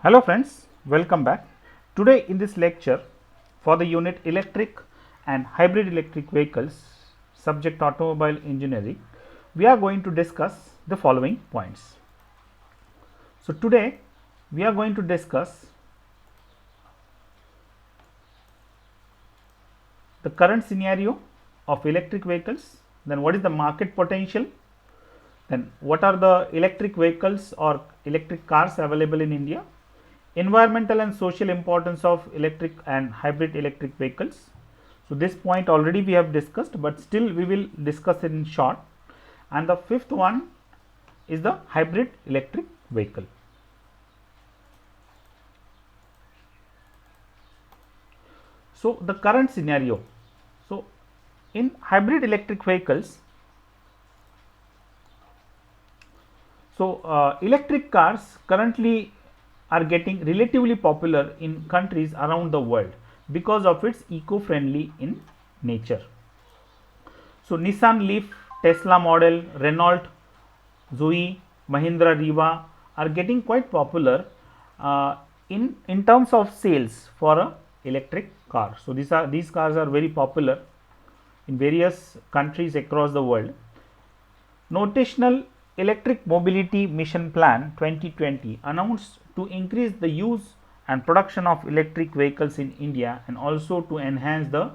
Hello friends, welcome back. Today in this lecture for the unit electric and hybrid electric vehicles subject automobile engineering, we are going to discuss the following points. So today we are going to discuss the current scenario of electric vehicles, then what is the market potential, then what are the electric vehicles or electric cars available in India, environmental and social importance of electric and hybrid electric vehicles. So this point already we have discussed, but still we will discuss it in short. And the fifth one is the hybrid electric vehicle. So the current scenario. So in hybrid electric vehicles, electric cars currently are getting relatively popular in countries around the world because of its eco-friendly in nature. So Nissan Leaf, Tesla model, Renault Zoe, Mahindra Riva are getting quite popular in terms of sales for a electric car. So these cars are very popular in various countries across the world. Notational Electric Mobility Mission Plan 2020 announced to increase the use and production of electric vehicles in India and also to enhance the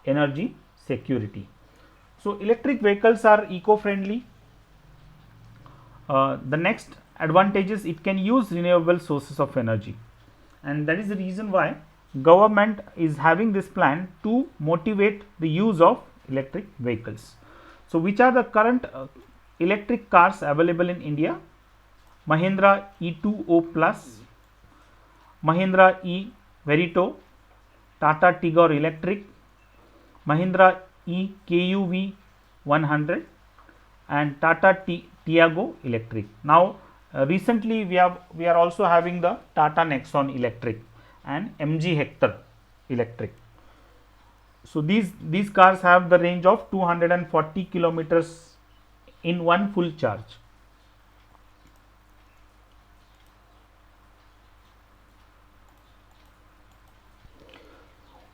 energy security. So electric vehicles are eco-friendly. The next advantage is it can use renewable sources of energy, and that is the reason why government is having this plan to motivate the use of electric vehicles. So which are the current electric cars available in India? Mahindra E2O Plus, Mahindra E Verito, Tata Tigor Electric, Mahindra E KUV 100 and Tata Tiago Electric. Now recently we are also having the Tata Nexon Electric and MG Hector Electric. So these cars have the range of 240 kilometers in one full charge.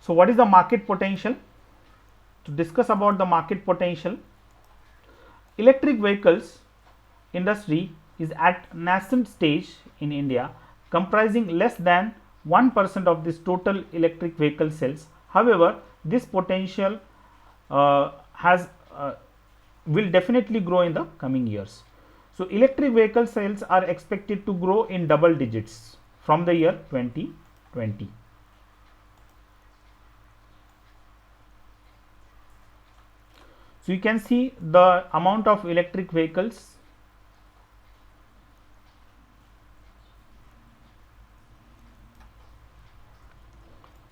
So what is the market potential? To discuss about the market potential, electric vehicles industry is at nascent stage in India, comprising less than 1% of this total electric vehicle sales. However, this potential will definitely grow in the coming years. So electric vehicle sales are expected to grow in double digits from the year 2020. So you can see the amount of electric vehicles.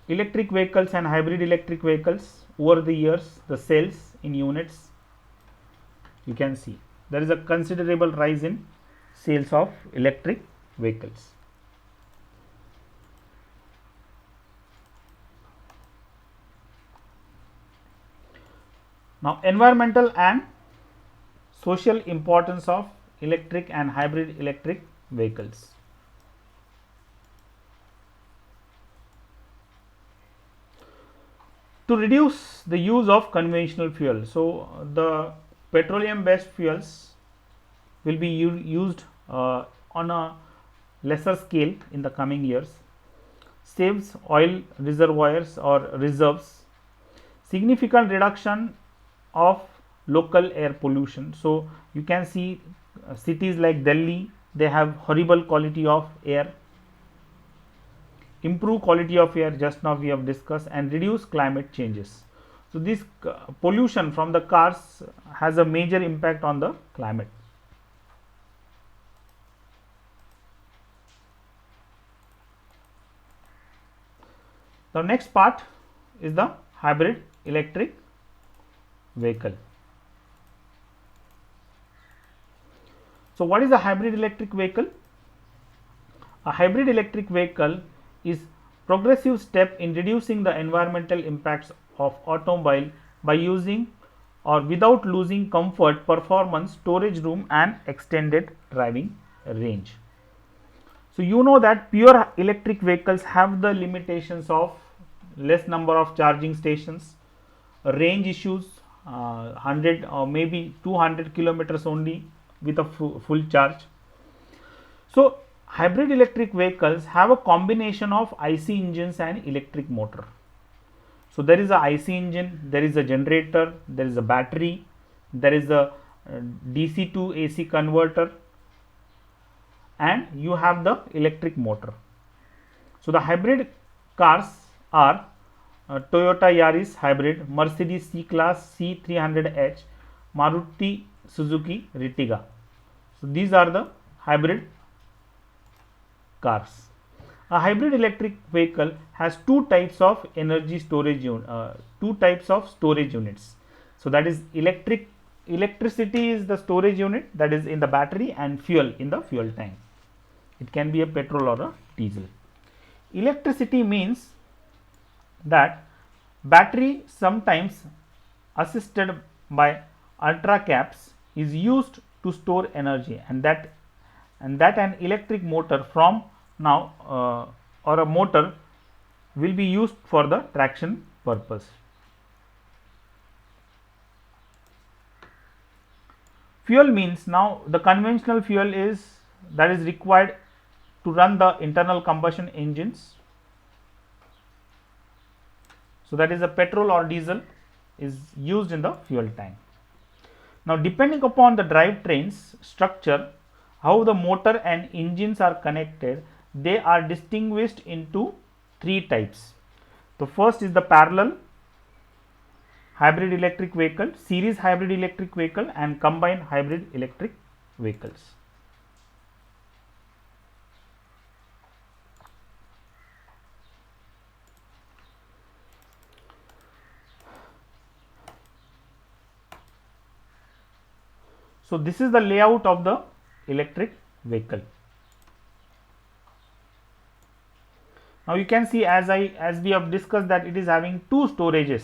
Electric vehicles and hybrid electric vehicles over the years, the sales in units, you can see there is a considerable rise in sales of electric vehicles. Now environmental and social importance of electric and hybrid electric vehicles. To reduce the use of conventional fuel, so the petroleum based fuels will be used on a lesser scale in the coming years, saves oil reservoirs or reserves, significant reduction of local air pollution. So you can see cities like Delhi, they have horrible quality of air. Improve quality of air, just now we have discussed, and reduce climate changes. So this pollution from the cars has a major impact on the climate. The next part is the hybrid electric vehicle. So what is a hybrid electric vehicle? A hybrid electric vehicle is progressive step in reducing the environmental impacts of automobile by using or without losing comfort, performance, storage room and extended driving range. So you know that pure electric vehicles have the limitations of less number of charging stations, range issues, 100 or maybe 200 kilometers only with a full charge. So hybrid electric vehicles have a combination of IC engines and electric motor. So there is a IC engine, there is a generator, there is a battery, there is a DC to AC converter, and you have the electric motor. So the hybrid cars are Toyota Yaris hybrid, Mercedes C-Class C300H, Maruti Suzuki Ertiga. So these are the hybrid cars. A hybrid electric vehicle has two types of energy storage storage units. So that is electricity is the storage unit, that is in the battery, and fuel in the fuel tank. It can be a petrol or a diesel. Electricity means that battery, sometimes assisted by ultra caps, is used to store energy, and that an electric motor from now or a motor will be used for the traction purpose. Fuel means now the conventional fuel is that is required to run the internal combustion engines. So that is a petrol or diesel is used in the fuel tank. Now depending upon the drivetrain's structure, how the motor and engines are connected, they are distinguished into three types. The first is the parallel hybrid electric vehicle, series hybrid electric vehicle, and combined hybrid electric vehicles. So this is the layout of the electric vehicle. Now you can see, as we have discussed, that it is having two storages.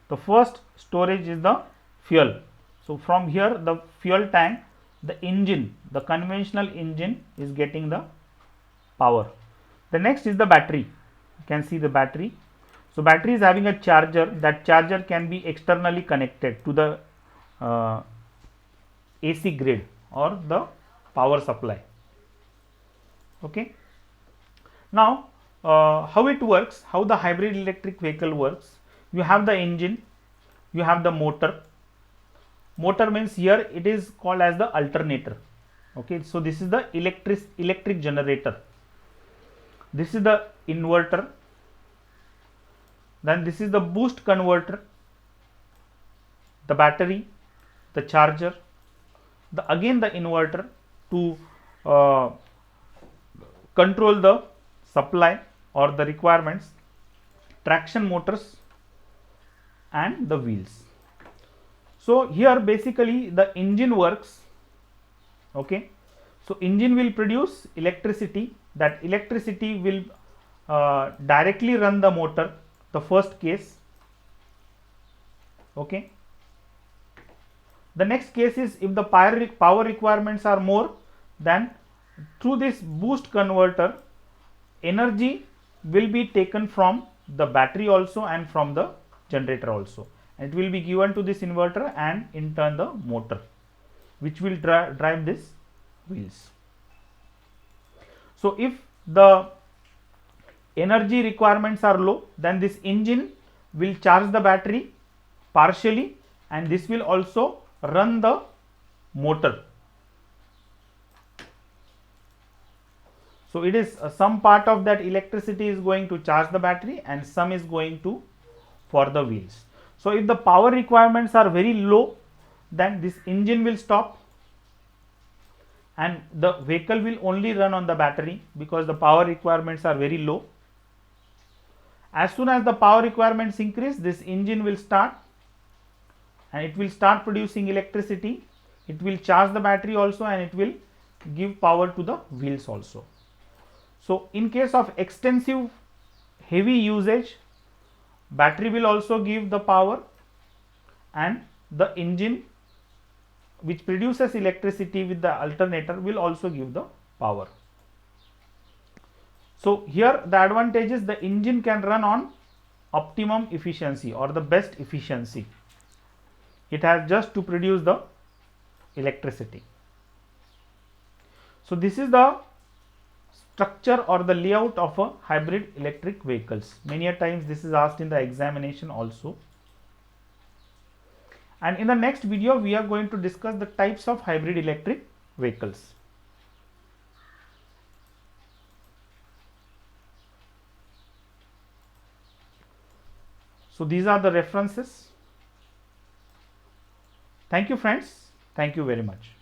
The first storage is the fuel. So from here, the fuel tank, the engine, the conventional engine is getting the power. The next is the battery. You can see the battery. So battery is having a charger. That charger can be externally connected to the AC grid or the power supply. Okay. Now how it works, how the hybrid electric vehicle works. You have the engine, you have the motor. Motor means here it is called as the alternator. Okay, so this is the electric generator. This is the inverter. Then this is the boost converter, the battery, the charger, again the inverter to control the supply or the requirements, traction motors, and the wheels. So here basically the engine works. Okay, so engine will produce electricity. That electricity will directly run the motor, the first case. Okay, the next case is if the power requirements are more, then through this boost converter, energy will be taken from the battery also and from the generator also. It will be given to this inverter and in turn the motor, which will drive these wheels. So if the energy requirements are low, then this engine will charge the battery partially, and this will also run the motor. So it is some part of that electricity is going to charge the battery and some is going to for the wheels. So if the power requirements are very low, then this engine will stop and the vehicle will only run on the battery because the power requirements are very low. As soon as the power requirements increase, this engine will start and it will start producing electricity. It will charge the battery also and it will give power to the wheels also. So in case of extensive heavy usage, battery will also give the power and the engine which produces electricity with the alternator will also give the power. So here the advantage is the engine can run on optimum efficiency or the best efficiency. It has just to produce the electricity. So this is the structure or the layout of a hybrid electric vehicles. Many a times this is asked in the examination also. And in the next video we are going to discuss the types of hybrid electric vehicles. So these are the references. Thank you friends. Thank you very much.